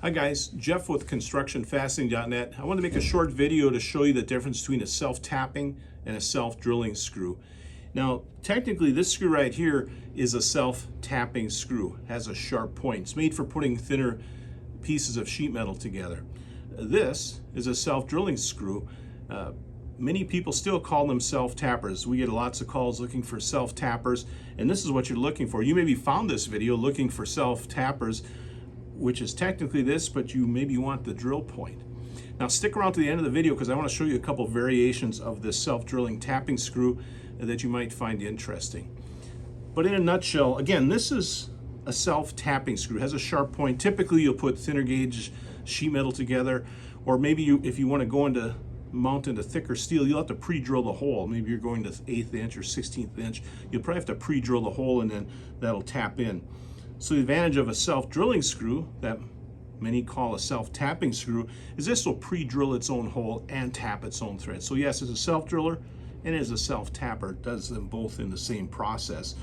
Hi guys, Jeff with constructionfastening.net. I want to make a short video to show you the difference between a self-tapping and a self-drilling screw. Now, technically this screw right here is a self-tapping screw. It has a sharp point. It's made for putting thinner pieces of sheet metal together. This is a self-drilling screw. Many people still call them self-tappers. We get lots of calls looking for self-tappers, and this is what you're looking for. You maybe found this video looking for self-tappers, which is technically this, but you maybe want the drill point. Now stick around to the end of the video because I want to show you a couple variations of this self-drilling tapping screw that you might find interesting. But in a nutshell, again, this is a self-tapping screw. It has a sharp point. Typically you'll put thinner gauge sheet metal together, or maybe if you want to go into mount into thicker steel, you'll have to pre-drill the hole. Maybe you're going to 1/8 inch or 1/16 inch. You'll probably have to pre-drill the hole and then that'll tap in. So the advantage of a self-drilling screw that many call a self-tapping screw is this will pre-drill its own hole and tap its own thread. So yes, it's a self-driller and it is a self-tapper. It does them both in the same process.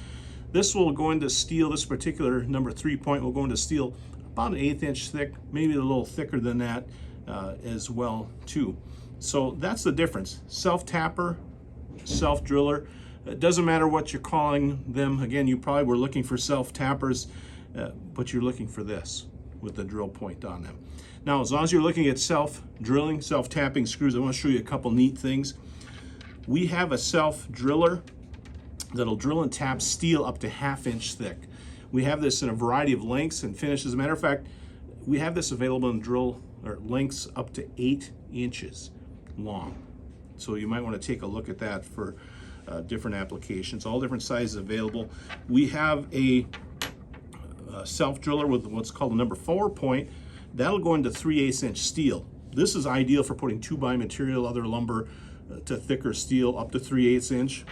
This will go into steel. This particular number 3 point will go into steel about 1/8 inch thick, maybe a little thicker than that as well too. So that's the difference. Self-tapper, self-driller. It doesn't matter what you're calling them. Again, you probably were looking for self-tappers, but you're looking for this with the drill point on them. Now, as long as you're looking at self-drilling, self-tapping screws, I want to show you a couple neat things. We have a self-driller that'll drill and tap steel up to 1/2 inch thick. We have this in a variety of lengths and finishes. As a matter of fact, we have this available in drill or lengths up to 8 inches long. So you might want to take a look at that for different applications, all different sizes available. We have a self-driller with what's called a number 4 point. That'll go into 3/8 inch steel. This is ideal for putting 2x material, other lumber to thicker steel up to 3/8 inch.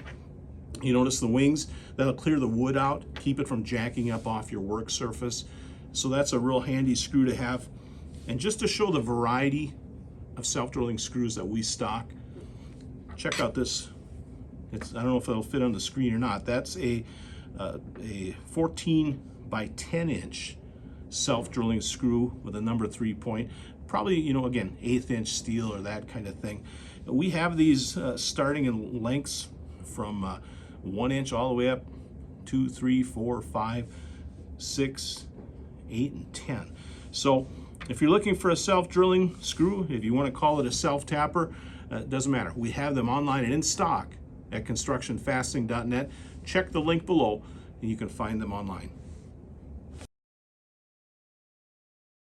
You notice the wings, that'll clear the wood out, keep it from jacking up off your work surface. So that's a real handy screw to have. And just to show the variety of self-drilling screws that we stock, check out this. I don't know if it'll fit on the screen or not. That's a 14 by 10 inch self-drilling screw with a number 3 point. Probably, you know, again, 1/8 inch steel or that kind of thing. We have these starting in lengths from 1 inch all the way up 2, 3, 4, 5, 6, 8, and 10. So if you're looking for a self-drilling screw, if you want to call it a self-tapper, it doesn't matter. We have them online and in stock at constructionfastening.net. Check the link below and you can find them online.